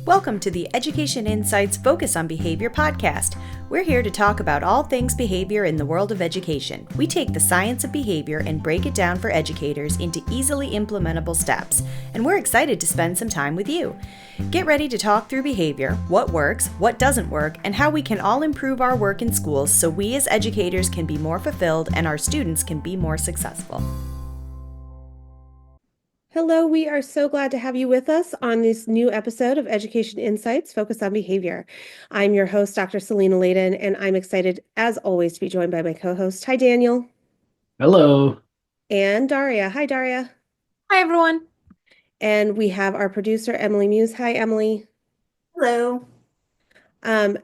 Welcome to the Education Insights Focus on Behavior podcast. We're here to talk about all things behavior in the world of education. We take the science of behavior and break it down for educators into easily implementable steps, and we're excited to spend some time with you. Get ready to talk through behavior, what works, what doesn't work, and how we can all improve our work in schools so we as educators can be more fulfilled and our students can be more successful. Hello, we are so glad to have you with us on this new episode of Education Insights Focus on Behavior. I'm your host, Dr. Selena Layden, and I'm excited, as always, to be joined by my co-host. Hi, Daniel. Hello. And Daria. Hi, Daria. Hi, everyone. And we have our producer, Emily Muse. Hi, Emily. Hello.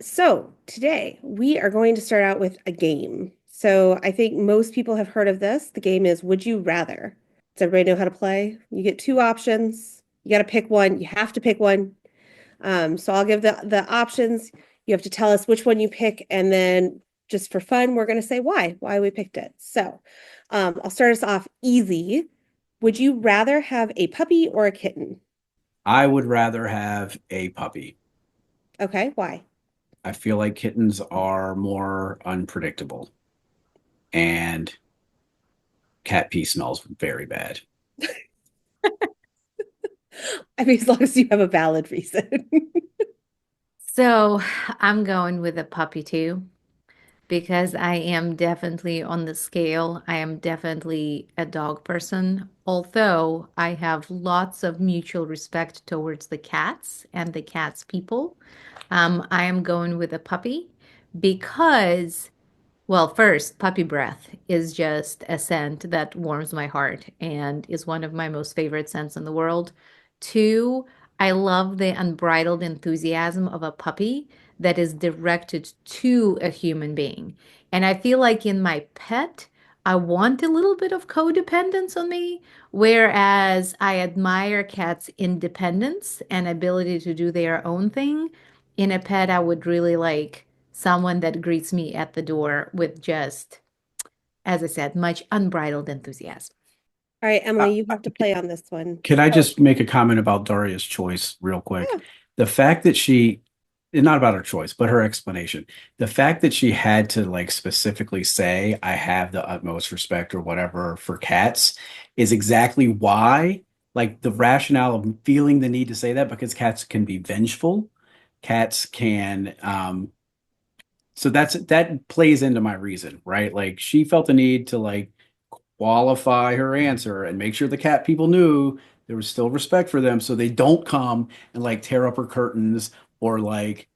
So today we are going to start out with a game. So I think most people have heard of this. The game is Would You Rather? Does everybody know how to play? You get two options. You got to pick one. You have to pick one. So I'll give the options. You have to tell us which one you pick, and then just for fun, we're going to say why we picked it. So I'll start us off easy. Would you rather have a puppy or a kitten? I would rather have a puppy. Okay, why? I feel like kittens are more unpredictable, and cat pee smells very bad. I mean, as long as you have a valid reason. So I'm going with a puppy too, because I am definitely on the scale. I am definitely a dog person, although I have lots of mutual respect towards the cats and the cats people. I am going with a puppy because, well, first, puppy breath is just a scent that warms my heart and is one of my most favorite scents in the world. Two, I love the unbridled enthusiasm of a puppy that is directed to a human being. And I feel like in my pet, I want a little bit of codependence on me, whereas I admire cats' independence and ability to do their own thing. In a pet, I would really like someone that greets me at the door with just, as I said, much unbridled enthusiasm. All right, Uh, Emily, you have to play on this one. Can I Oh, just make a comment about Daria's choice real quick? yeah. The fact that not about her choice, but her explanation. The fact that she had to like specifically say, I have the utmost respect or whatever for cats is exactly why, like the rationale of feeling the need to say that because cats can be vengeful. Cats can so that plays into my reason, right? Like she felt the need to like qualify her answer and make sure the cat people knew there was still respect for them so they don't come and like tear up her curtains or like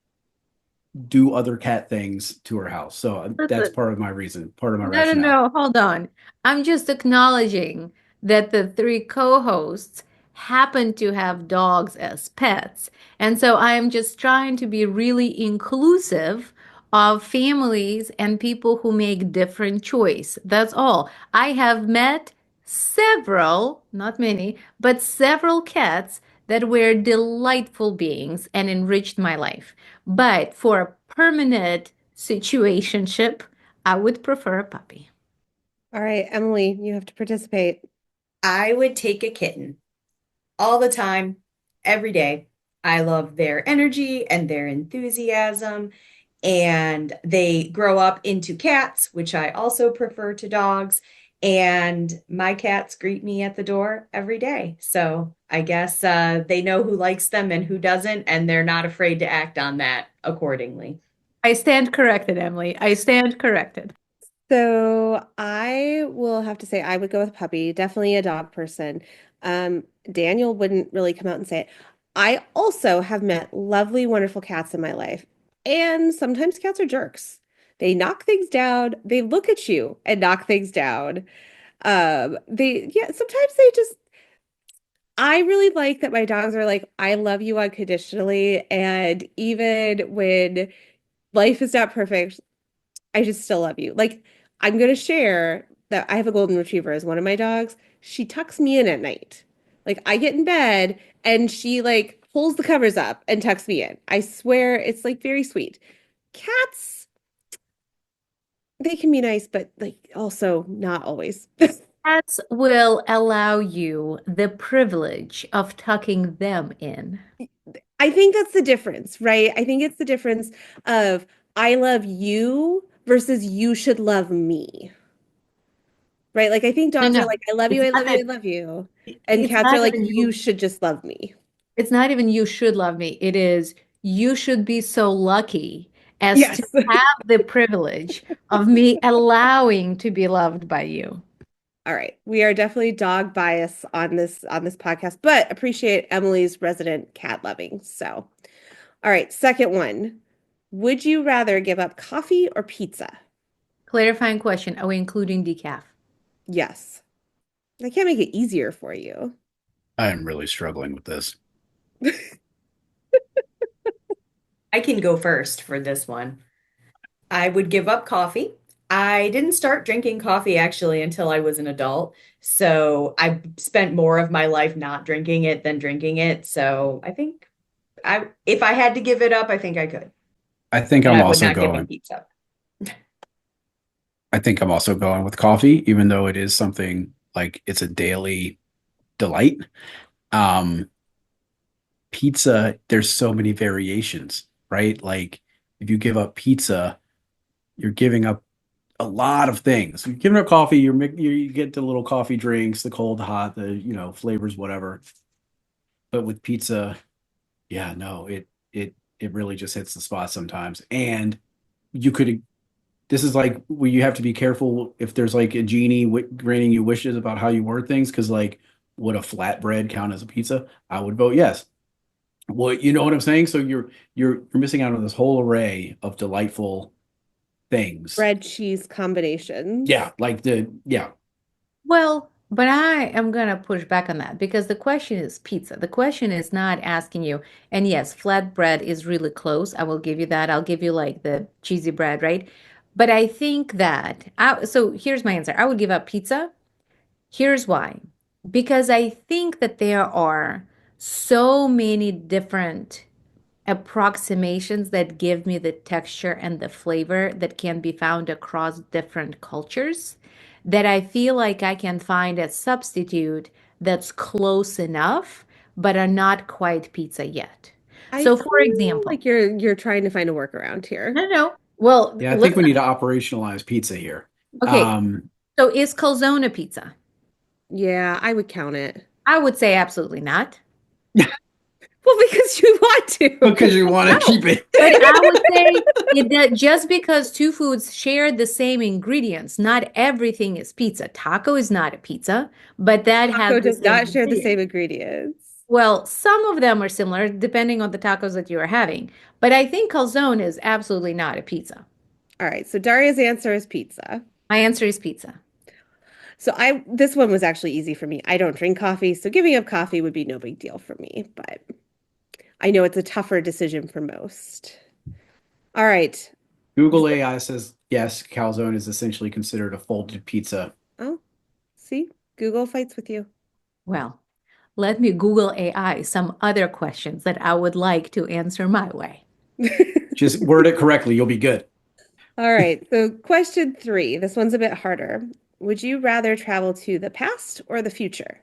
do other cat things to her house. So that's Listen, part of my reason, part of my no, no, rationale. no, hold on. I'm just acknowledging that the three co-hosts happen to have dogs as pets. And so I am just trying to be really inclusive of families and people who make different choice. That's all. I have met several, not many, but several cats that were delightful beings and enriched my life. But for a permanent situationship, I would prefer a puppy. All right, Emily, you have to participate. I would take a kitten all the time, every day. I love their energy and their enthusiasm, and they grow up into cats, which I also prefer to dogs. And my cats greet me at the door every day. So I guess they know who likes them and who doesn't, and they're not afraid to act on that accordingly. I stand corrected, Emily. I stand corrected. So I will have to say I would go with puppy, definitely a dog person. Daniel wouldn't really come out and say it. I also have met lovely, wonderful cats in my life. And sometimes cats are jerks. They knock things down, they look at you and knock things down. Sometimes they just I really like that my dogs are like, I love you unconditionally. And even when life is not perfect, I just still love you. Like, I'm gonna share that I have a golden retriever as one of my dogs. She tucks me in at night. Like, I get in bed and she like pulls the covers up and tucks me in. I swear it's like very sweet. Cats, they can be nice, but like also not always. Pets will allow you the privilege of tucking them in. I think that's the difference, right? I think it's the difference of I love you versus you should love me, right? Like I think No, dogs are no. like, I love you, It's I not love you, I that love you. And it's cats are not like, even you you. should just love me. It's not even you should love me. It is you should be so lucky as to Yes. have the privilege of me allowing to be loved by you. All right. We are definitely dog bias on this podcast, but appreciate Emily's resident cat loving. So, all right, second one. Would you rather give up coffee or pizza? Clarifying question. Are we including decaf? Yes. I can't make it easier for you. I am really struggling with this. I can go first for this one. I would give up coffee. I didn't start drinking coffee actually until I was an adult. So I spent more of my life not drinking it than drinking it. So I think if I had to give it up, I think I could. I think But I'm I would also not give going. up pizza. I think I'm also going with coffee, even though it is something like it's a daily delight. Um, Pizza, there's so many variations, right? Like if you give up pizza, you're giving up a lot of things. You're giving up coffee, you get the little coffee drinks, the cold, the hot, the flavors, whatever. But with pizza, yeah, no, it really just hits the spot sometimes. And you could this is like where you have to be careful if there's like a genie granting you wishes about how you word things, because like would a flatbread count as a pizza? I would vote yes. Well, you know what I'm saying? So you're missing out on this whole array of delightful things. Bread cheese combinations. Yeah, like the yeah. Well, but I am going to push back on that because the question is pizza. The question is not asking you, and yes, flatbread is really close. I will give you that. I'll give you like the cheesy bread, right? But I think so here's my answer. I would give up pizza. Here's why. Because I think that there are so many different approximations that give me the texture and the flavor that can be found across different cultures that I feel like I can find a substitute that's close enough, but are not quite pizza yet. I So, for feel example, like you're trying to find a workaround here. no, no. Well, Yeah, I think we listen. need to operationalize pizza here. Okay. Um, So, is calzone a pizza? Yeah, I would count it. I would say absolutely not. Well, because you want because to. you want to No, keep it. but I would say that just because two foods share the same ingredients, not everything is pizza. Taco is not a pizza, but that has Taco the does same not share the same ingredients. ingredients. Well, some of them are similar depending on the tacos that you are having, but I think calzone is absolutely not a pizza. All right, so Daria's answer is pizza. My answer is pizza. So I this one was actually easy for me. I don't drink coffee, so giving up coffee would be no big deal for me, but I know it's a tougher decision for most. All right. Google AI says yes, calzone is essentially considered a folded pizza. Oh, see? Google fights with you. Well, let me Google AI some other questions that I would like to answer my way. Just word it correctly, you'll be good. All right. So question 3. This one's a bit harder. Would you rather travel to the past or the future?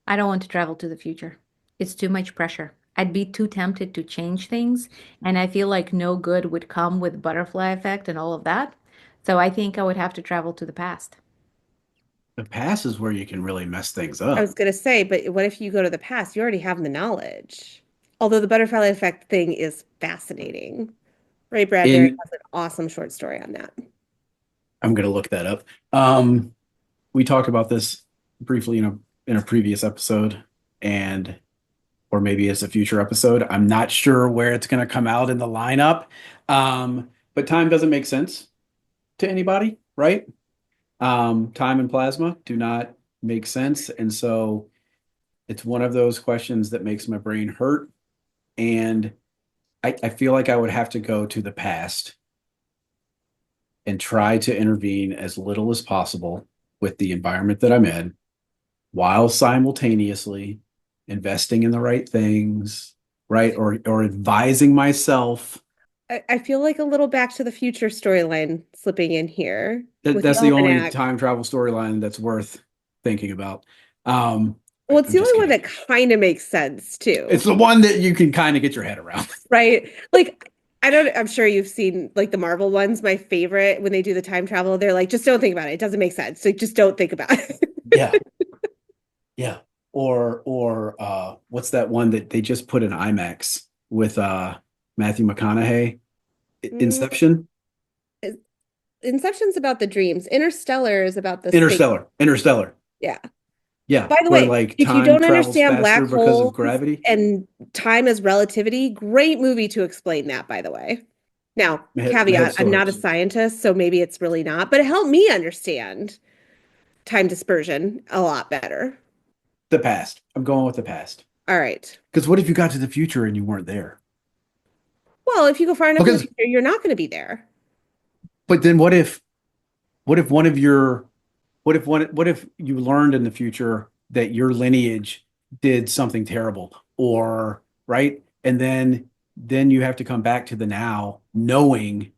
I don't want to travel to the future. It's too much pressure. I'd be too tempted to change things, and I feel like no good would come with butterfly effect and all of that. So I think I would have to travel to the past. The past is where you can really mess things I up. was going to say, but what if you go to the past? You already have the knowledge. Although the butterfly effect thing is fascinating. Ray Bradbury In has an awesome short story on that. I'm gonna look that up. We talked about this briefly in a previous episode, and or maybe it's a future episode. I'm not sure where it's gonna come out in the lineup. But time doesn't make sense to anybody, right? Time and plasma do not make sense, and so it's one of those questions that makes my brain hurt. And I feel like I would have to go to the past and try to intervene as little as possible with the environment that I'm in, while simultaneously investing in the right things, right? Or advising myself. I feel like a little Back to the Future storyline slipping in here with the That's the only almanac. time travel storyline that's worth thinking about. Um, Well, it's I'm the just only one kidding. that kind of makes sense It's too, the one that you can kind of get your head around. right? Like, I'm sure you've seen like the Marvel ones. My favorite when they do the time travel, they're like, just don't think about it. It doesn't make sense. Like, just don't think about it. Yeah, yeah. Or what's that one that they just put in IMAX with Matthew McConaughey? Mm, Inception? Inception's about the dreams. Interstellar is about the space. Interstellar. Yeah. Yeah, By the where way, like if you time don't travels understand faster black because of holes gravity. and time as relativity, great movie to explain that, by the way. Now, My head caveat, I'm still not a hurts. scientist, so maybe it's really not, but it helped me understand time dispersion a lot better. The past. I'm going with the past. All right. Because what if you got to the future and you weren't there? Well, if you go far enough in the Because, future, you're not going to be there. but then what if one of your, what if you learned in the future that your lineage did something terrible or, right? And then you have to come back to the now knowing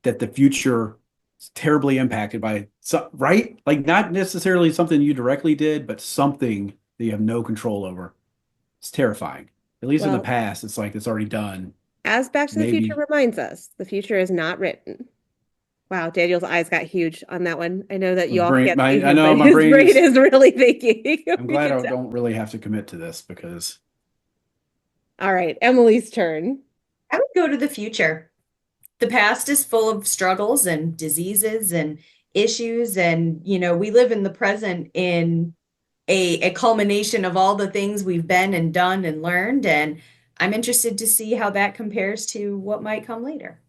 that the future is terribly impacted by, right? Like not necessarily something you directly did, but something that you have no control over. It's terrifying. At least in the Well, past, it's like it's already done. as Back to the Future Maybe reminds us, the future is not written. Wow, Daniel's eyes got huge on that one. I know that my you all brain, can't see I him, know but my his brain brain is. is really thinking. I'm We glad can I tell. don't really have to commit to this because All right, Emily's turn. I would go to the future. The past is full of struggles and diseases and issues. And, we live in the present in a culmination of all the things we've been and done and learned. And I'm interested to see how that compares to what might come later.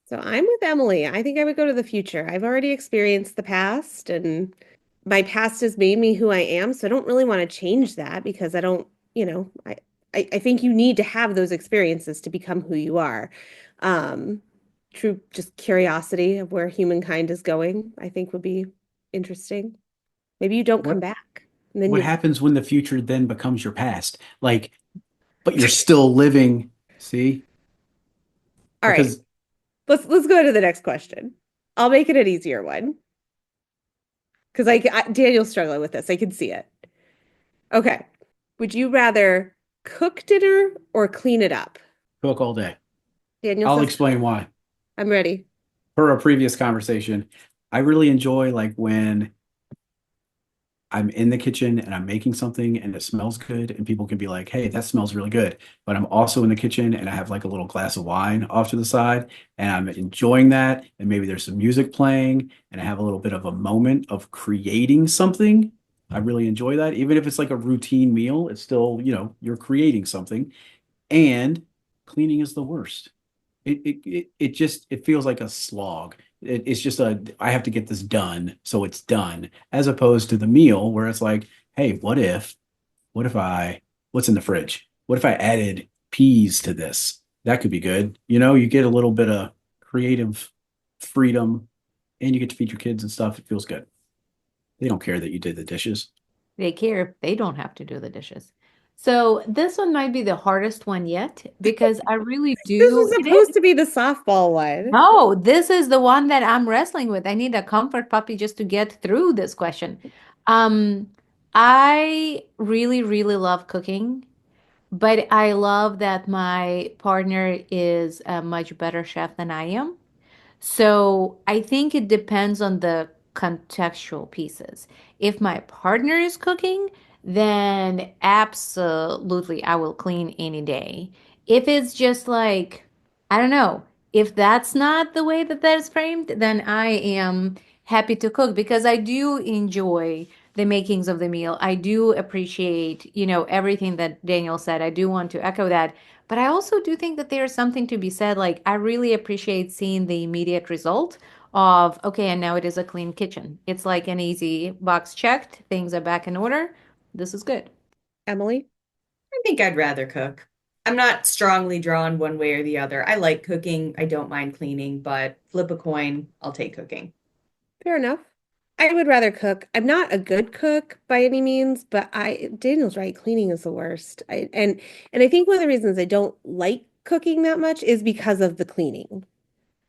So I'm with Emily. I think I would go to the future. I've already experienced the past, and my past has made me who I am. So I don't really want to change that because I don't, I think you need to have those experiences to become who you are. Um, True, just curiosity of where humankind is going, I think would be interesting. Maybe you don't come what back, and then what you. happens when the future then becomes your past? Like, but you're still living. See, All right, because let's go to the next question. I'll make it an easier one because Daniel's struggling with this. I can see it. Okay. Would you rather cook dinner or clean it up? cook all day. Daniel I'll says explain cook. why. I'm ready. Per a previous conversation, I really enjoy like when I'm in the kitchen and I'm making something and it smells good and people can be like, "Hey, that smells really good." But I'm also in the kitchen and I have like a little glass of wine off to the side and I'm enjoying that and maybe there's some music playing and I have a little bit of a moment of creating something. I really enjoy that. Even if it's like a routine meal, it's still, you're creating something. And cleaning is the worst. It just it feels like a slog. It's just I have to get this done, so it's done, as opposed to the meal where it's like, hey, what if what's in the fridge? What if I added peas to this? That could be good. You get a little bit of creative freedom and you get to feed your kids and stuff. It feels good. They don't care that you did the dishes. They care if they don't have to do the dishes. So this one might be the hardest one yet because I really This do. was It supposed is. to be the softball one. No, this is the one that I'm wrestling with. I need a comfort puppy just to get through this question. Um, I really, really love cooking, but I love that my partner is a much better chef than I am. So I think it depends on the contextual pieces. If my partner is cooking, then absolutely I will clean any day. If it's just like, I don't know, if that's not the way that that is framed, then I am happy to cook because I do enjoy the makings of the meal. I do appreciate, everything that Daniel said. I do want to echo that. But I also do think that there's something to be said. Like, I really appreciate seeing the immediate result of, okay, and now it is a clean kitchen. It's like an easy box checked, things are back in order. This is good. Emily? I think I'd rather cook. I'm not strongly drawn one way or the other. I like cooking. I don't mind cleaning, but flip a coin, I'll take cooking. Fair enough. I would rather cook. I'm not a good cook by any means, but Daniel's right, cleaning is the worst. And I think one of the reasons I don't like cooking that much is because of the cleaning.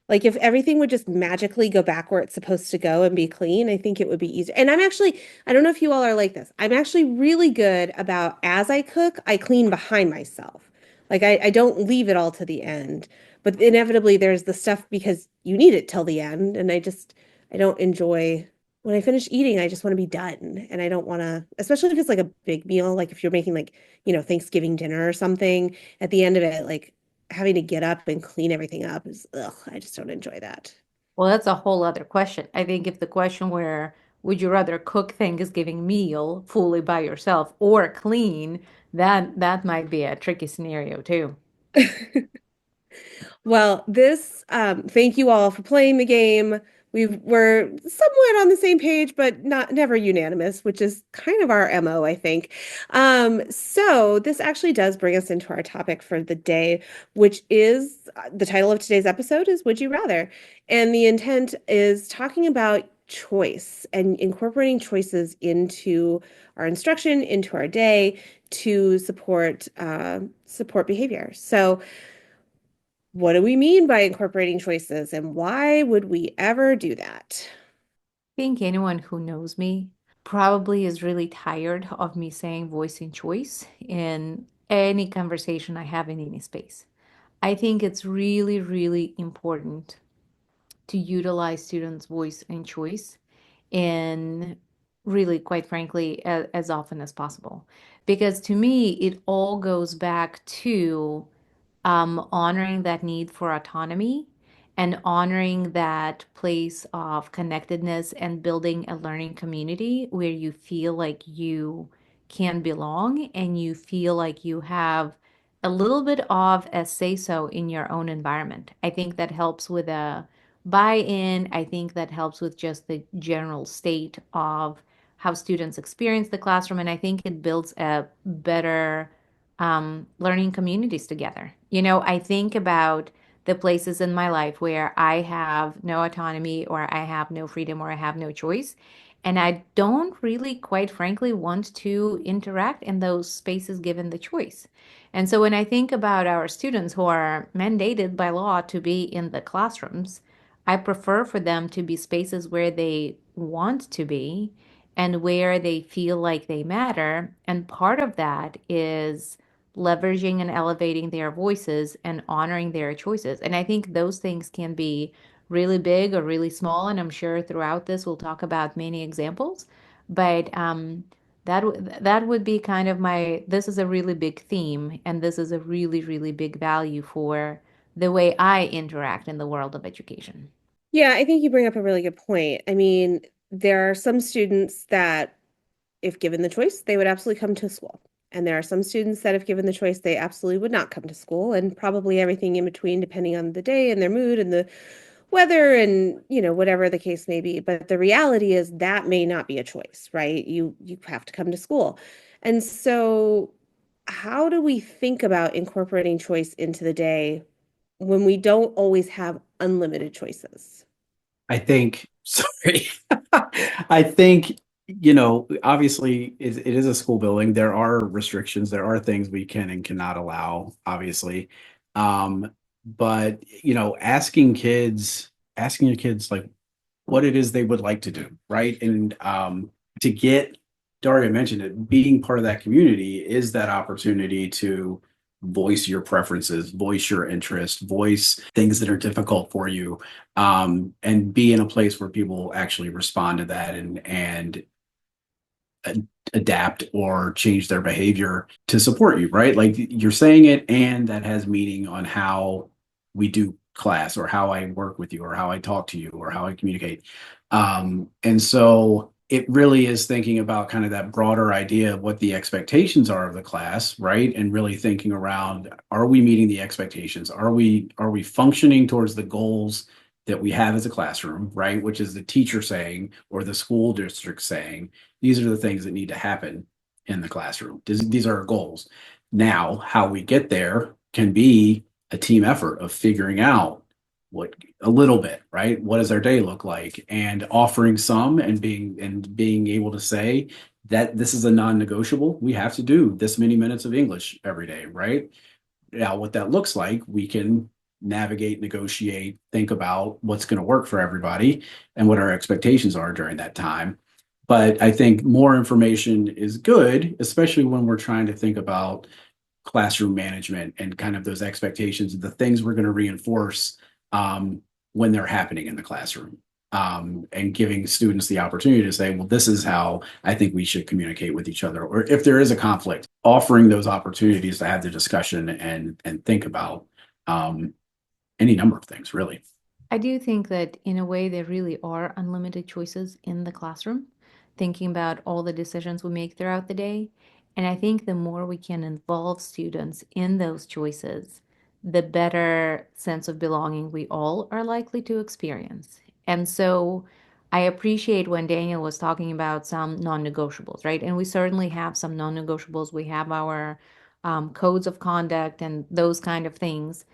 Like if everything would just magically go back where it's supposed to go and be clean, I think it would be easier. And I don't know if you all are like this. I'm actually really good about as I cook, I clean behind myself. Like I don't leave it all to the end. But inevitably there's the stuff because you need it till the end. And I don't enjoy when I finish eating, I just want to be done. And I don't want to, especially if it's like a big meal, like if you're making like, Thanksgiving dinner or something, at the end of it, like having to get up and clean everything up is, ugh, I just don't enjoy that. Well, that's a whole other question. I think if the question were, would you rather cook Thanksgiving meal fully by yourself or clean, that might be a tricky scenario too. Well, thank you all for playing the game. We're somewhat on the same page, but not never unanimous, which is kind of our MO, I think. So this actually does bring us into our topic for the day, which is the title of today's episode is Would You Rather? And the intent is talking about choice and incorporating choices into our instruction, into our day to support behavior. So what do we mean by incorporating choices and why would we ever do that? I think anyone who knows me probably is really tired of me saying voice and choice in any conversation I have in any space. I think it's really, really important to utilize students' voice and choice in really, quite frankly, as often as possible. Because to me, it all goes back to honoring that need for autonomy and honoring that place of connectedness and building a learning community where you feel like you can belong and you feel like you have a little bit of a say so in your own environment. I think that helps with a buy-in. I think that helps with just the general state of how students experience the classroom. And I think it builds a better learning communities together. I think about the places in my life where I have no autonomy or I have no freedom or I have no choice. And I don't really, quite frankly, want to interact in those spaces given the choice. And so when I think about our students who are mandated by law to be in the classrooms, I prefer for them to be spaces where they want to be and where they feel like they matter. And part of that is leveraging and elevating their voices and honoring their choices. And I think those things can be really big or really small. And I'm sure throughout this we'll talk about many examples. But that would be kind of this is a really big theme, and this is a really, really big value for the way I interact in the world of education. Yeah, I think you bring up a really good point. I mean, there are some students that, if given the choice, they would absolutely come to school. And there are some students that, if given the choice, they absolutely would not come to school, and probably everything in between, depending on the day and their mood and the weather and, whatever the case may be. But the reality is that may not be a choice, right? You have to come to school. And so how do we think about incorporating choice into the day when we don't always have unlimited choices? I think, sorry, I think, obviously it is a school building. There are restrictions. There are things we can and cannot allow, obviously. But, asking your kids like what it is they would like to do, right? And to get, Daria mentioned it, being part of that community is that opportunity to voice your preferences, voice your interest, voice things that are difficult for you, and be in a place where people actually respond to that and adapt or change their behavior to support you, right? Like you're saying it, and that has meaning on how we do class or how I work with you or how I talk to you or how I communicate. And so it really is thinking about kind of that broader idea of what the expectations are of the class, right? And really thinking around, are we meeting the expectations? Are we functioning towards the goals that we have as a classroom, right? Which is the teacher saying or the school district saying, these are the things that need to happen in the classroom. These are our goals. Now, how we get there can be a team effort of figuring out what a little bit, right? What does our day look like? And offering some and being able to say that this is a non-negotiable. We have to do this many minutes of English every day, right? Now, what that looks like, we can navigate, negotiate, think about what's going to work for everybody and what our expectations are during that time. But I think more information is good, especially when we're trying to think about classroom management and kind of those expectations, the things we're going to reinforce when they're happening in the classroom. And giving students the opportunity to say, well, this is how I think we should communicate with each other. Or if there is a conflict, offering those opportunities to have the discussion and think about any number of things, really. I do think that in a way there really are unlimited choices in the classroom, thinking about all the decisions we make throughout the day. And I think the more we can involve students in those choices, the better sense of belonging we all are likely to experience. And so I appreciate when Daniel was talking about some non-negotiables, right? And we certainly have some non-negotiables. We have our codes of conduct and those kind of things.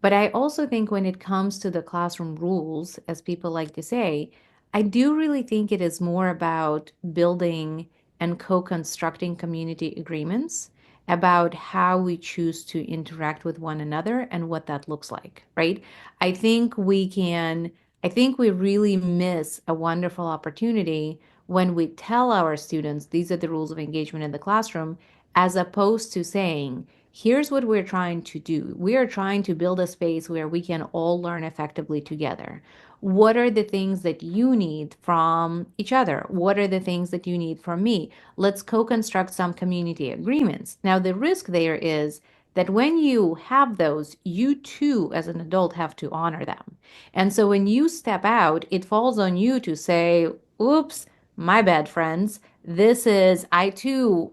But I also think when it comes to the classroom rules, as people like to say, I do really think it is more about building and co-constructing community agreements about how we choose to interact with one another and what that looks like, right? I think we can, I think we really miss a wonderful opportunity when we tell our students these are the rules of engagement in the classroom, as opposed to saying, here's what we're trying to do. We are trying to build a space where we can all learn effectively together. What are the things that you need from each other? What are the things that you need from me? Let's co construct some community agreements. Now, the risk there is that when you have those, you too, as an adult, have to honor them. And so when you step out, it falls on you to say, oops, my bad, friends. This is, I too,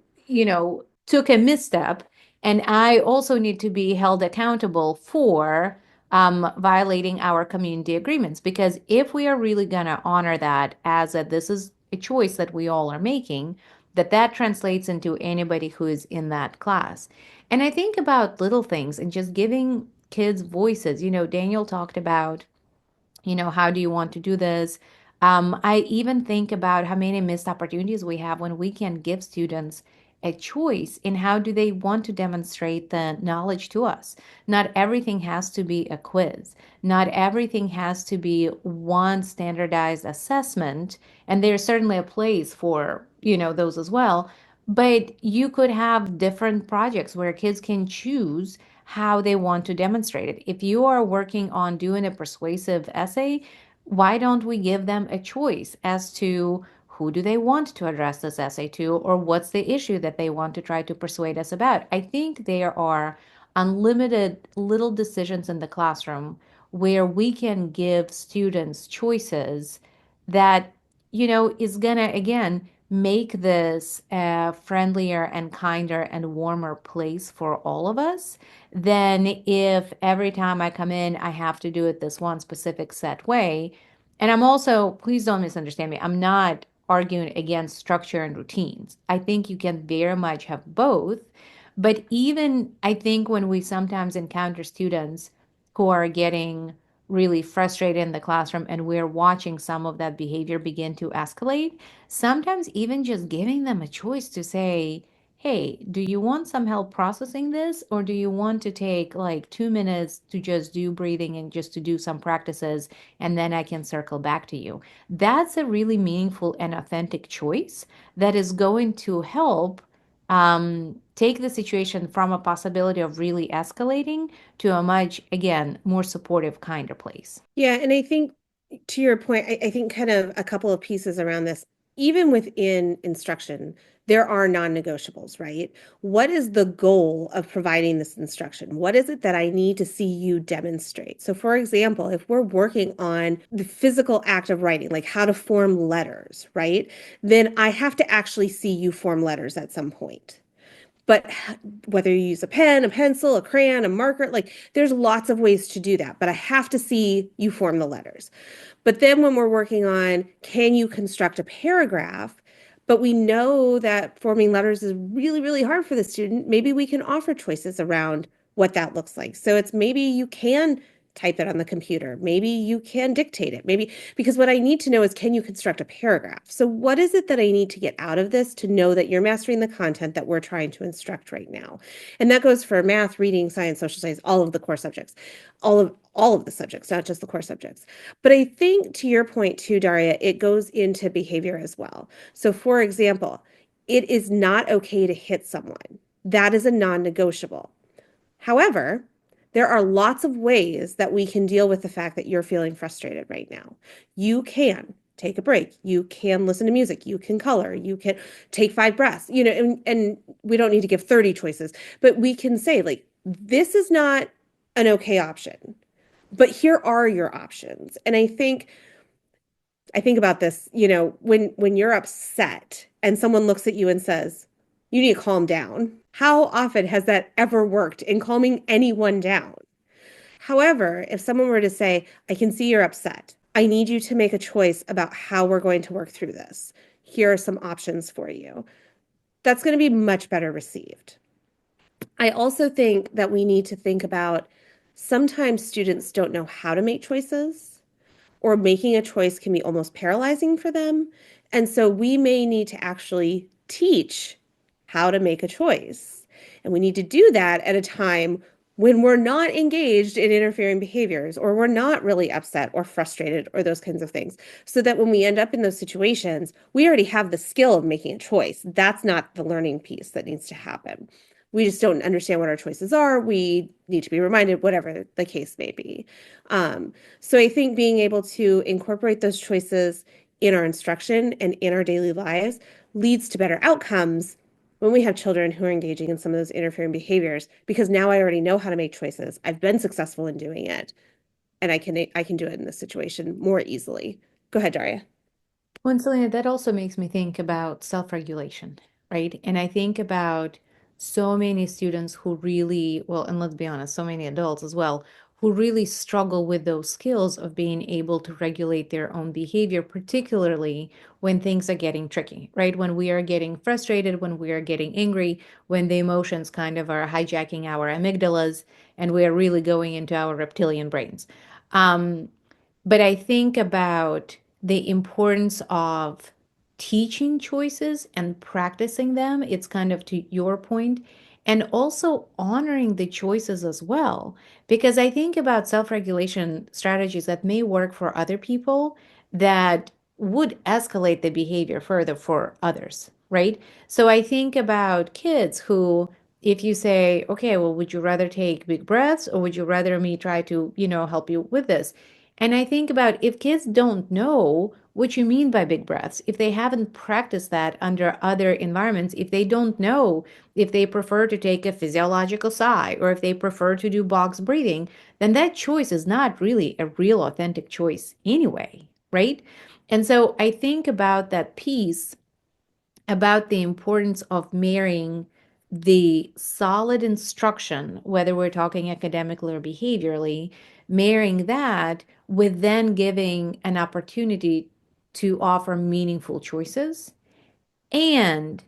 took a misstep, and I also need to be held accountable for violating our community agreements. Because if we are really going to honor that as a this is a choice that we all are making, that translates into anybody who is in that class. And I think about little things and just giving kids voices. Daniel talked about how do you want to do this? I even think about how many missed opportunities we have when we can give students a choice in how do they want to demonstrate the knowledge to us. Not everything has to be a quiz. Not everything has to be one standardized assessment. And there's certainly a place for, those as well. But you could have different projects where kids can choose how they want to demonstrate it. If you are working on doing a persuasive essay, why don't we give them a choice as to who do they want to address this essay to, or what's the issue that they want to try to persuade us about? I think there are unlimited little decisions in the classroom where we can give students choices that, is gonna, again, make this a friendlier and kinder and warmer place for all of us than if every time I come in, I have to do it this one specific set way. And I'm also, please don't misunderstand me, I'm not arguing against structure and routines. I think you can very much have both. But even I think when we sometimes encounter students who are getting really frustrated in the classroom and we're watching some of that behavior begin to escalate, sometimes even just giving them a choice to say, hey, do you want some help processing this? Or do you want to take like 2 minutes to just do breathing and just to do some practices and then I can circle back to you? That's a really meaningful and authentic choice that is going to help take the situation from a possibility of really escalating to a much, again, more supportive, kinder place. Yeah, and I think to your point, I think kind of a couple of pieces around this. Even within instruction, there are non-negotiables, right? What is the goal of providing this instruction? What is it that I need to see you demonstrate? So, for example, if we're working on the physical act of writing, like how to form letters, right? Then I have to actually see you form letters at some point. But whether you use a pen, a pencil, a crayon, a marker, like there's lots of ways to do that. But I have to see you form the letters. But then when we're working on, can you construct a paragraph? But we know that forming letters is really, really hard for the student. Maybe we can offer choices around what that looks like. So it's maybe you can type it on the computer. Maybe you can dictate it. Maybe because what I need to know is, can you construct a paragraph? So what is it that I need to get out of this to know that you're mastering the content that we're trying to instruct right now? And that goes for math, reading, science, social science, all of the core subjects, all of the subjects, not just the core subjects. But I think to your point too, Daria, it goes into behavior as well. So for example, it is not okay to hit someone. That is a non-negotiable. However, there are lots of ways that we can deal with the fact that you're feeling frustrated right now. You can take a break. You can listen to music. You can color. You can take 5 breaths, and we don't need to give 30 choices, but we can say, like, this is not an okay option, but here are your options. And I think about this, when you're upset and someone looks at you and says, you need to calm down. How often has that ever worked in calming anyone down? However, if someone were to say, I can see you're upset. I need you to make a choice about how we're going to work through this. Here are some options for you. That's going to be much better received. I also think that we need to think about sometimes students don't know how to make choices, or making a choice can be almost paralyzing for them. And so we may need to actually teach how to make a choice. And we need to do that at a time when we're not engaged in interfering behaviors, or we're not really upset or frustrated or those kinds of things. So that when we end up in those situations, we already have the skill of making a choice. That's not the learning piece that needs to happen. We just don't understand what our choices are. We need to be reminded, whatever the case may be. So I think being able to incorporate those choices in our instruction and in our daily lives leads to better outcomes when we have children who are engaging in some of those interfering behaviors, because now I already know how to make choices. I've been successful in doing it, and I can do it in this situation more easily. Go ahead, Daria. Well, and Selena, that also makes me think about self-regulation, right? And I think about so many students who really, well, and let's be honest, so many adults as well, who really struggle with those skills of being able to regulate their own behavior, particularly when things are getting tricky, right? When we are getting frustrated, when we are getting angry, when the emotions kind of are hijacking our amygdalas and we are really going into our reptilian brains. Um, but I think about the importance of teaching choices and practicing them. It's kind of to your point, and also honoring the choices as well. Because I think about self regulation strategies that may work for other people that would escalate the behavior further for others, right? So I think about kids who, if you say, okay, well, would you rather take big breaths or would you rather me try to, help you with this? And I think about if kids don't know what you mean by big breaths, if they haven't practiced that under other environments, if they don't know if they prefer to take a physiological sigh or if they prefer to do box breathing, then that choice is not really a real authentic choice anyway, right? And so I think about that piece about the importance of marrying the solid instruction, whether we're talking academically or behaviorally, marrying that with then giving an opportunity to offer meaningful choices. And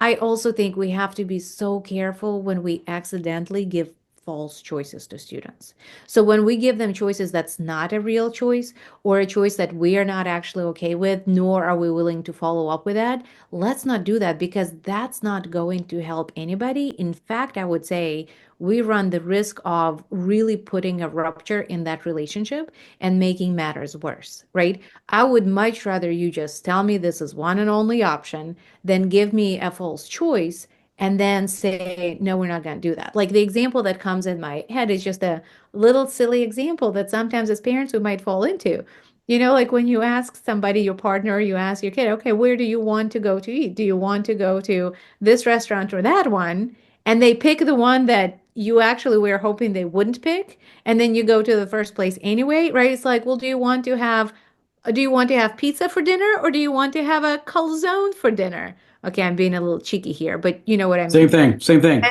I also think we have to be so careful when we accidentally give false choices to students. So when we give them choices that's not a real choice or a choice that we are not actually okay with, nor are we willing to follow up with that, let's not do that because that's not going to help anybody. In fact, I would say we run the risk of really putting a rupture in that relationship and making matters worse, right? I would much rather you just tell me this is one and only option than give me a false choice and then say, no, we're not going to do that. Like the example that comes in my head is just a little silly example that sometimes as parents we might fall into. Like when you ask somebody, your partner, you ask your kid, okay, where do you want to go to eat? Do you want to go to this restaurant or that one? And they pick the one that you actually were hoping they wouldn't pick. And then you go to the first place anyway, right? It's like, well, do you want to have pizza for dinner or do you want to have a calzone for dinner? Okay, I'm being a little cheeky here, but you know what I Same mean. thing, same thing.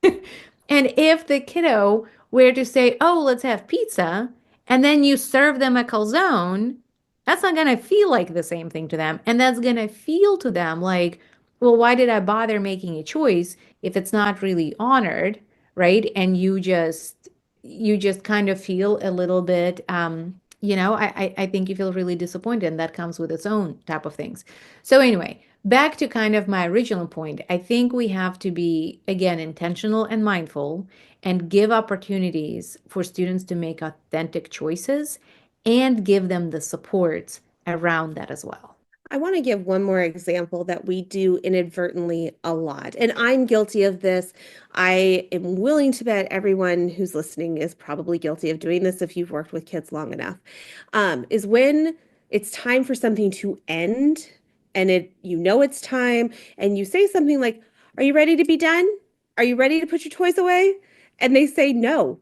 And and if the kiddo were to say, "Oh, let's have pizza," and then you serve them a calzone, that's not going to feel like the same thing to them, and that's going to feel to them like, "Well, why did I bother making a choice if it's not really honored?" Right? And you just you just kind of feel a little bit, I think you feel really disappointed, and that comes with its own type of things. So anyway, back to kind of my original point, I think we have to be, again, intentional and mindful and give opportunities for students to make authentic choices and give them the supports around that as well. I want to give one more example that we do inadvertently a lot. And I'm guilty of this. I am willing to bet everyone who's listening is probably guilty of doing this if you've worked with kids long enough. Is when it's time for something to end and it's time, and you say something like, "Are you ready to be done? Are you ready to put your toys away?" And they say no.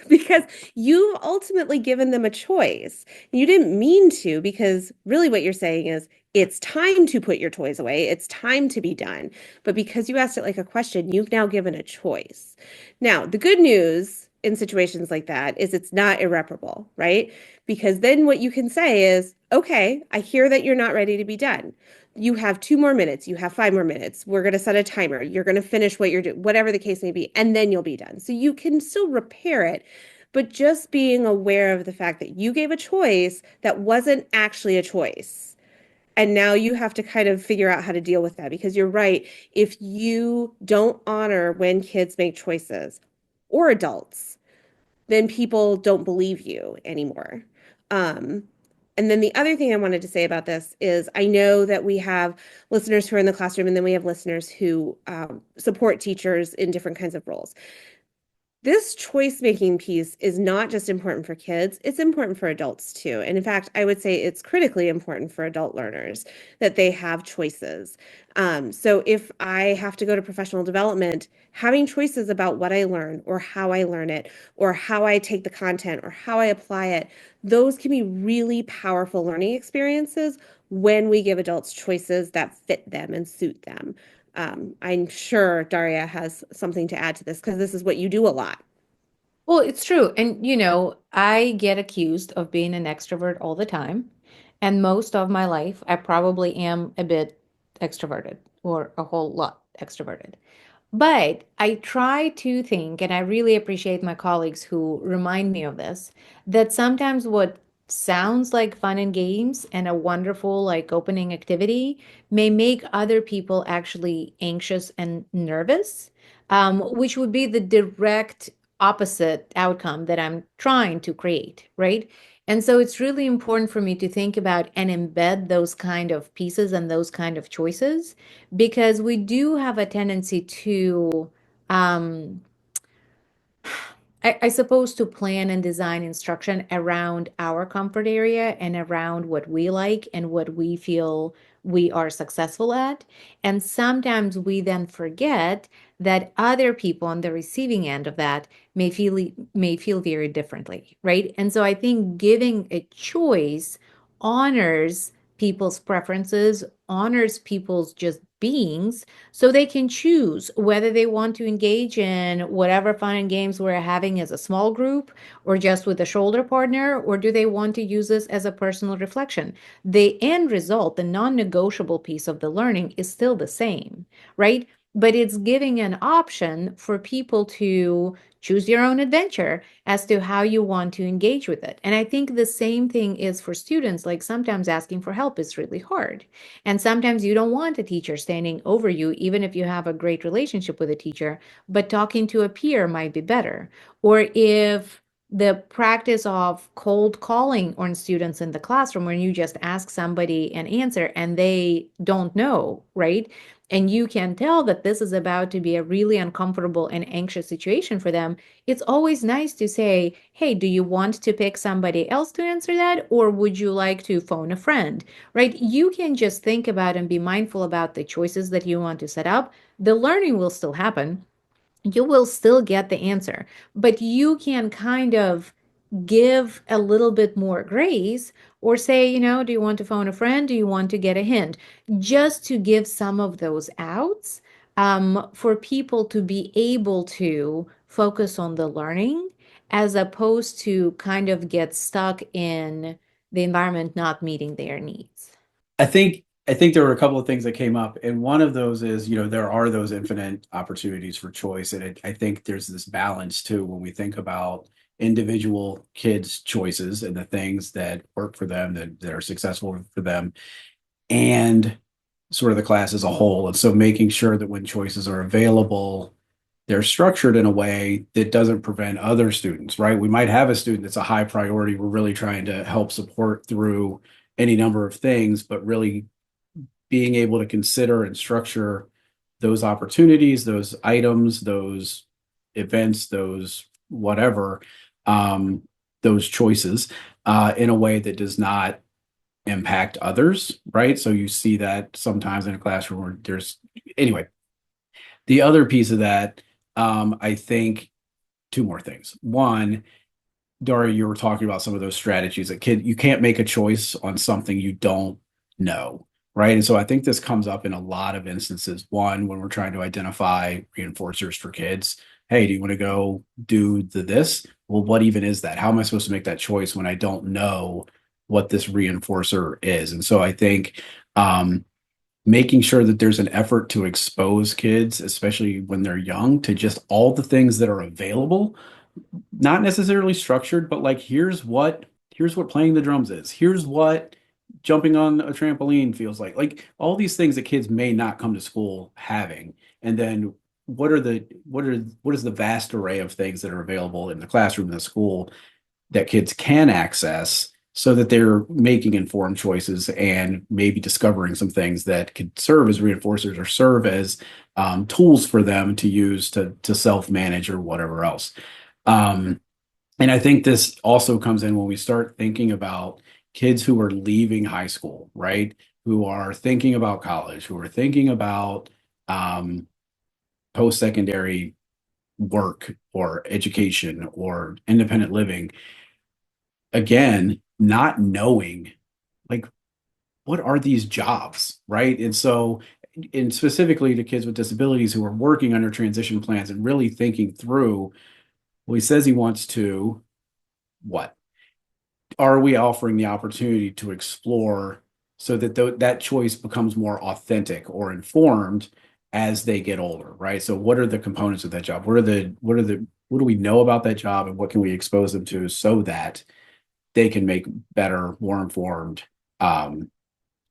Because you've ultimately given them a choice. You didn't mean to, because really what you're saying is it's time to put your toys away. It's time to be done. But because you asked it like a question, you've now given a choice. Now, the good news in situations like that is it's not irreparable, right? Because then what you can say is, okay, I hear that you're not ready to be done. You have 2 more minutes. You have 5 more minutes. We're going to set a timer. You're going to finish what you're doing, whatever the case may be, and then you'll be done. So you can still repair it, but just being aware of the fact that you gave a choice that wasn't actually a choice. And now you have to kind of figure out how to deal with that, because you're right. If you don't honor when kids make choices, or adults, then people don't believe you anymore. Um, and then the other thing I wanted to say about this is I know that we have listeners who are in the classroom, and then we have listeners who support teachers in different kinds of roles. This choice making piece is not just important for kids, it's important for adults too. And in fact, I would say it's critically important for adult learners that they have choices. So if I have to go to professional development, having choices about what I learn or how I learn it or how I take the content or how I apply it, those can be really powerful learning experiences when we give adults choices that fit them and suit them. I'm sure Daria has something to add to this because this is what you do a lot. Well, it's true. And, I get accused of being an extrovert all the time. And most of my life, I probably am a bit extroverted or a whole lot extroverted. But I try to think, and I really appreciate my colleagues who remind me of this, that sometimes what sounds like fun and games and a wonderful, like, opening activity may make other people actually anxious and nervous, which would be the direct opposite outcome that I'm trying to create, right? And so it's really important for me to think about and embed those kind of pieces and those kind of choices, because we do have a tendency to um, I suppose to plan and design instruction around our comfort area and around what we like and what we feel we are successful at. And sometimes we then forget that other people on the receiving end of that may feel very differently, right? And so I think giving a choice honors people's preferences, honors people's just beings, so they can choose whether they want to engage in whatever fun and games we're having as a small group or just with a shoulder partner, or do they want to use this as a personal reflection. The end result, the non-negotiable piece of the learning, is still the same, right? But it's giving an option for people to choose your own adventure as to how you want to engage with it. And I think the same thing is for students. Like, sometimes asking for help is really hard. And sometimes you don't want a teacher standing over you, even if you have a great relationship with a teacher, but talking to a peer might be better. Or if the practice of cold calling on students in the classroom, when you just ask somebody an answer and they don't know, right? And you can tell that this is about to be a really uncomfortable and anxious situation for them, it's always nice to say, hey, do you want to pick somebody else to answer that? Or would you like to phone a friend? Right? You can just think about and be mindful about the choices that you want to set up. The learning will still happen. You will still get the answer, but you can kind of give a little bit more grace, or say, do you want to phone a friend? Do you want to get a hint? Just to give some of those outs, for people to be able to focus on the learning as opposed to kind of get stuck in the environment not meeting their needs. I think I think there were a couple of things that came up, and one of those is, there are those infinite opportunities for choice, and I think there's this balance too when we think about individual kids' choices and the things that work for them, that are successful for them, and sort of the class as a whole. And so making sure that when choices are available, they're structured in a way that doesn't prevent other students, right? We might have a student that's a high priority. We're really trying to help support through any number of things, but really being able to consider and structure those opportunities, those items, those events, those whatever, um, those choices, in a way that does not impact others, right? So you see that sometimes in a classroom where anyway, the other piece of that, I think two more things. One, Daria, you were talking about some of those strategies. You can't make a choice on something you don't know, right? And so I think this comes up in a lot of instances. One, when we're trying to identify reinforcers for kids. Hey, do you want to go do this? Well, what even is that? How am I supposed to make that choice when I don't know what this reinforcer is? And so I think making sure that there's an effort to expose kids, especially when they're young, to just all the things that are available, not necessarily structured, but like here's what playing the drums is. Here's what jumping on a trampoline feels like. Like all these things that kids may not come to school having. And then what is the vast array of things that are available in the classroom in the school that kids can access so that they're making informed choices and maybe discovering some things that could serve as reinforcers or serve as tools for them to use to self-manage or whatever else. Um, and I think this also comes in when we start thinking about kids who are leaving high school, right? Who are thinking about college, who are thinking about um, post-secondary work or education or independent living. Again, not knowing like what are these jobs, right? And specifically to kids with disabilities who are working under transition plans and really thinking through, well, he says he wants to, what? Are we offering the opportunity to explore so that that choice becomes more authentic or informed as they get older, right? So what are the components of that job? What do we know about that job and what can we expose them to so that they can make better, more informed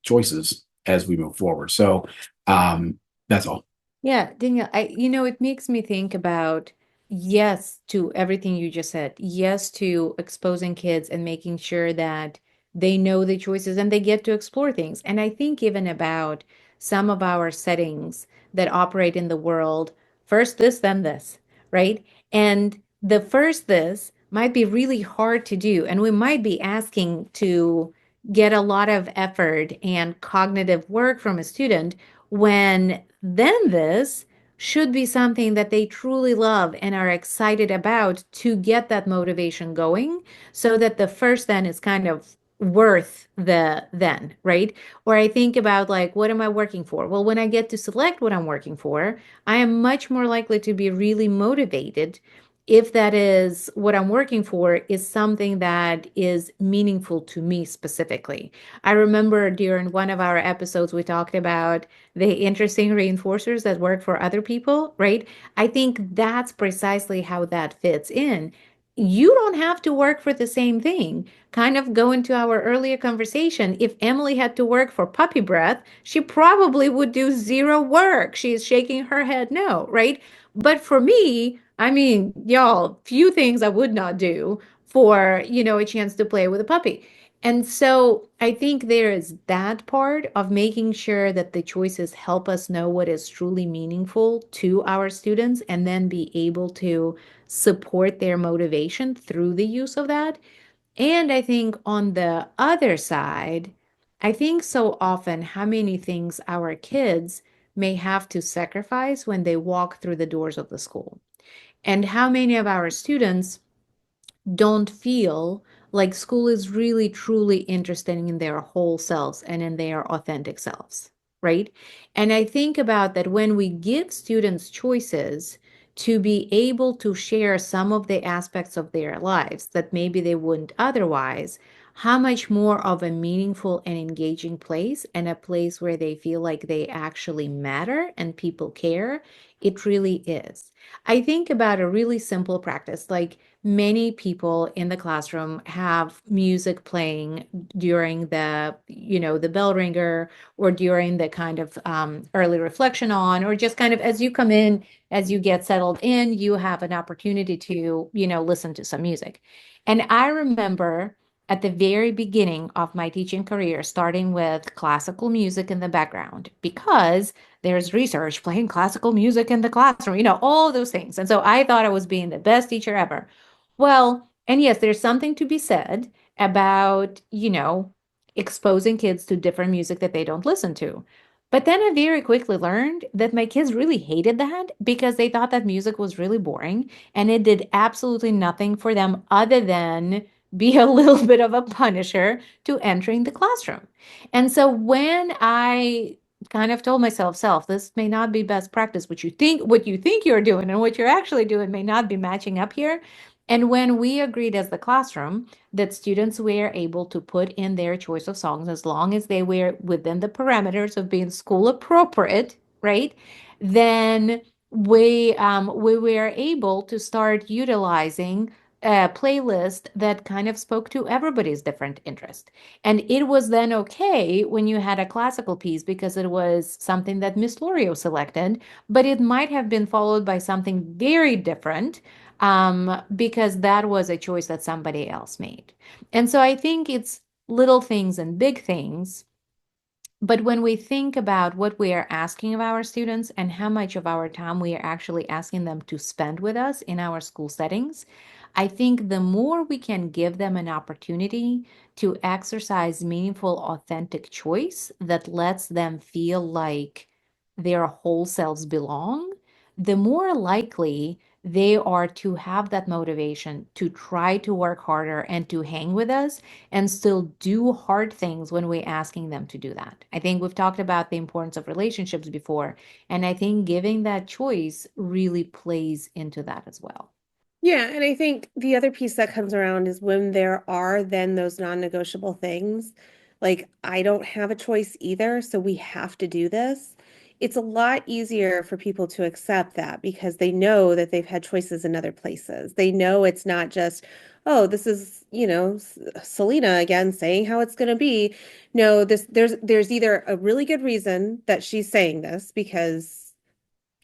choices as we move forward. So that's all. Yeah, Daniel, it makes me think about yes to everything you just said. Yes to exposing kids and making sure that they know the choices and they get to explore things. And I think even about some of our settings that operate in the world, first this, then this, right? And the first this might be really hard to do. And we might be asking to get a lot of effort and cognitive work from a student when then this should be something that they truly love and are excited about to get that motivation going so that the first then is kind of worth the then, right? Or I think about like, what am I working for? Well, when I get to select what I'm working for, I am much more likely to be really motivated if that is what I'm working for is something that is meaningful to me specifically. I remember during one of our episodes, we talked about the interesting reinforcers that work for other people, right? I think that's precisely how that fits in. You don't have to work for the same thing. Kind of go into our earlier conversation. If Emily had to work for puppy breath, she probably would do zero work. She's shaking her head no, right? But for me, I mean, y'all, few things I would not do for, a chance to play with a puppy. And so I think there is that part of making sure that the choices help us know what is truly meaningful to our students and then be able to support their motivation through the use of that. And I think on the other side, I think so often how many things our kids may have to sacrifice when they walk through the doors of the school. And how many of our students don't feel like school is really truly interested in their whole selves and in their authentic selves, right? And I think about that when we give students choices to be able to share some of the aspects of their lives that maybe they wouldn't otherwise, how much more of a meaningful and engaging place, and a place where they feel like they actually matter and people care, it really is. I think about a really simple practice, like many people in the classroom have music playing during the bell ringer, or during the kind of early reflection on, or just kind of as you come in, as you get settled in, you have an opportunity to, listen to some music. And I remember at the very beginning of my teaching career, starting with classical music in the background, because there's research playing classical music in the classroom, all those things. And so I thought I was being the best teacher ever. Well, and yes, there's something to be said about, exposing kids to different music that they don't listen to. But then I very quickly learned that my kids really hated that, because they thought that music was really boring and it did absolutely nothing for them other than be a little bit of a punisher to entering the classroom. And so when I kind of told myself, self, this may not be best practice. What you think you're doing and what you're actually doing may not be matching up here. And when we agreed as the classroom that students were able to put in their choice of songs as long as they were within the parameters of being school appropriate, right? Then we were able to start utilizing a playlist that kind of spoke to everybody's different interest. And it was then okay when you had a classical piece because it was something that Miss Lorio selected, but it might have been followed by something very different, because that was a choice that somebody else made. And so I think it's little things and big things. But when we think about what we are asking of our students and how much of our time we are actually asking them to spend with us in our school settings, I think the more we can give them an opportunity to exercise meaningful, authentic choice that lets them feel like their whole selves belong, the more likely they are to have that motivation to try to work harder and to hang with us and still do hard things when we're asking them to do that. I think we've talked about the importance of relationships before, and I think giving that choice really plays into that as well. Yeah, and I think the other piece that comes around is when there are then those non-negotiable things, like I don't have a choice either, so we have to do this. It's a lot easier for people to accept that because they know that they've had choices in other places. They know it's not just, oh, this is, Selena again saying how it's going to be. No, there's either a really good reason that she's saying this because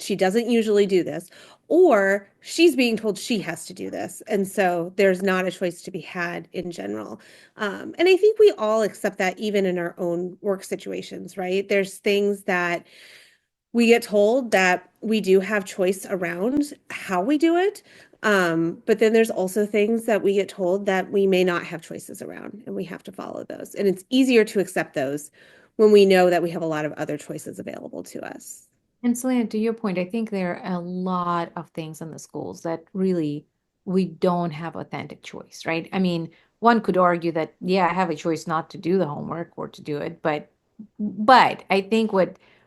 she doesn't usually do this, or she's being told she has to do this. And so there's not a choice to be had in general. And I think we all accept that even in our own work situations, right? There's things that we get told that we do have choice around how we do it. But then there's also things that we get told that we may not have choices around, and we have to follow those. And it's easier to accept those when we know that we have a lot of other choices available to us. And Selena, to your point, I think there are a lot of things in the schools that really we don't have authentic choice, right? I mean, one could argue that, yeah, I have a choice not to do the homework or to do it, but I think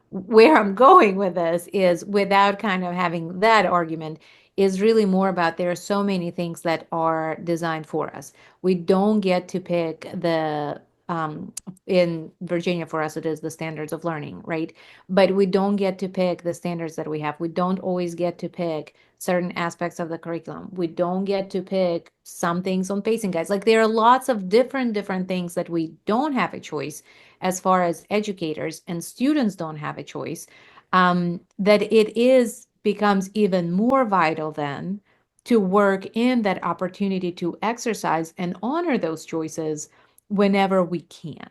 where I'm going with this is, without kind of having that argument, is really more about there are so many things that are designed for us. We don't get to pick in Virginia, for us, it is the standards of learning, right? But we don't get to pick the standards that we have. We don't always get to pick certain aspects of the curriculum. We don't get to pick some things on pacing guides. Like there are lots of different things that we don't have a choice as far as educators, and students don't have a choice. That it is becomes even more vital then to work in that opportunity to exercise and honor those choices whenever we can.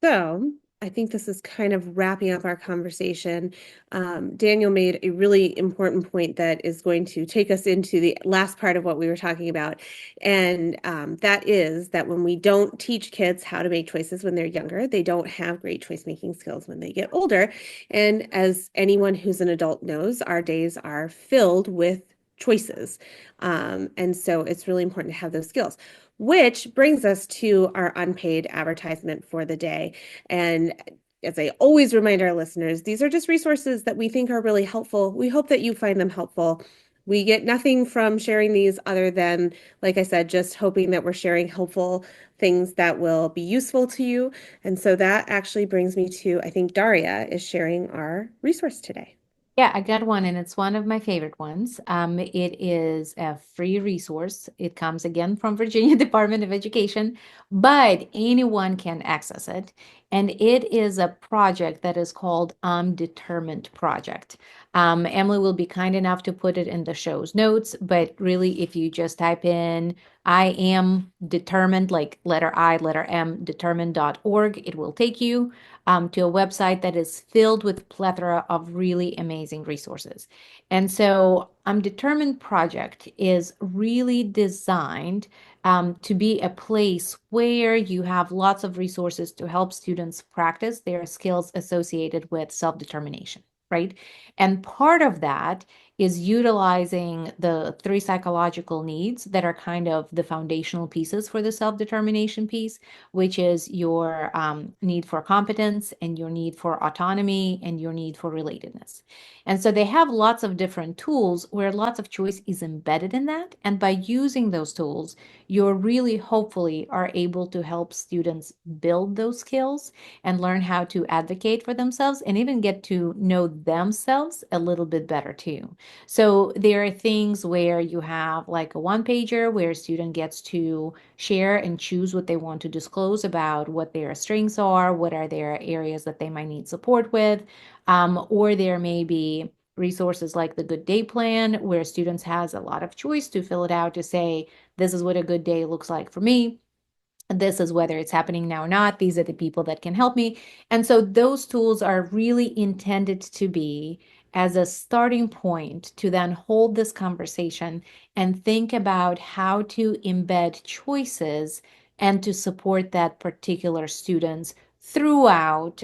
So I think this is kind of wrapping up our conversation. Daniel made a really important point that is going to take us into the last part of what we were talking about. And that is that when we don't teach kids how to make choices when they're younger, they don't have great choice making skills when they get older. And as anyone who's an adult knows, our days are filled with choices. And so it's really important to have those skills. Which brings us to our unpaid advertisement for the day. And as I always remind our listeners, these are just resources that we think are really helpful. We hope that you find them helpful. we get nothing from sharing these other than, like I said, just hoping that we're sharing helpful things that will be useful to you. And so that actually brings me to, I think Daria is sharing our resource today. Yeah, I got one, and it's one of my favorite ones. It is a free resource. It comes again from Virginia Department of Education, but anyone can access it. And it is a project that is called I'm Determined Project. Emily will be kind enough to put it in the show's notes, but really, if you just type in I am determined, like letter I, letter M, determined.org, it will take you to a website that is filled with plethora of really amazing resources. And so I'm Determined Project is really designed to be a place where you have lots of resources to help students practice their skills associated with self-determination, right? And part of that is utilizing the 3 psychological needs that are kind of the foundational pieces for the self-determination piece, which is your need for competence and your need for autonomy and your need for relatedness. And so they have lots of different tools where lots of choice is embedded in that. And by using those tools, you're really hopefully are able to help students build those skills and learn how to advocate for themselves and even get to know themselves a little bit better too. So there are things where you have like a one pager where a student gets to share and choose what they want to disclose about what their strengths are, what are their areas that they might need support with, or there may be resources like the Good Day Plan where students has a lot of choice to fill it out to say, this is what a good day looks like for me. This is whether it's happening now or not. These are the people that can help me. And so those tools are really intended to be as a starting point to then hold this conversation and think about how to embed choices and to support that particular students throughout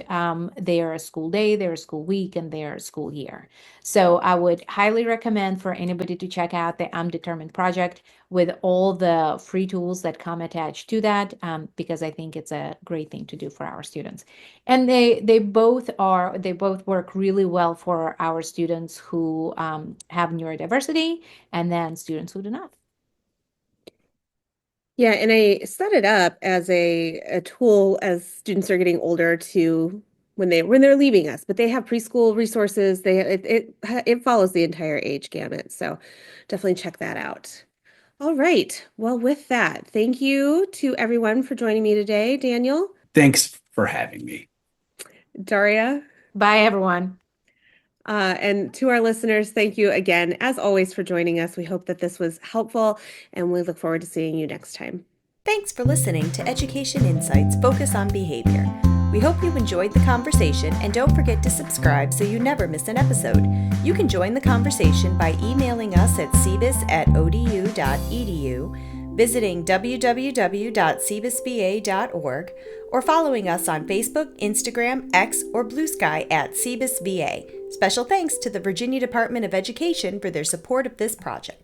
their school day, their school week, and their school year. So I would highly recommend for anybody to check out the I'm Determined project with all the free tools that come attached to that, because I think it's a great thing to do for our students. And they both work really well for our students who have neurodiversity and then students who do not. Yeah, and I set it up as a tool as students are getting older to when they're leaving us, but they have preschool resources. It follows the entire age gamut. So definitely check that out. All right. Well, with that, thank you to everyone for joining me today. Daniel, Thanks for having me. Daria, Bye, everyone. and to our listeners, thank you again, as always, for joining us. We hope that this was helpful, and we look forward to seeing you next time. Thanks for listening to Education Insights Focus on Behavior. We hope you enjoyed the conversation, and don't forget to subscribe so you never miss an episode. You can join the conversation by emailing us at cbis@odu.edu, visiting www.cbisva.org, or following us on Facebook, Instagram, X, or Blue Sky at CBISVA. Special thanks to the Virginia Department of Education for their support of this project.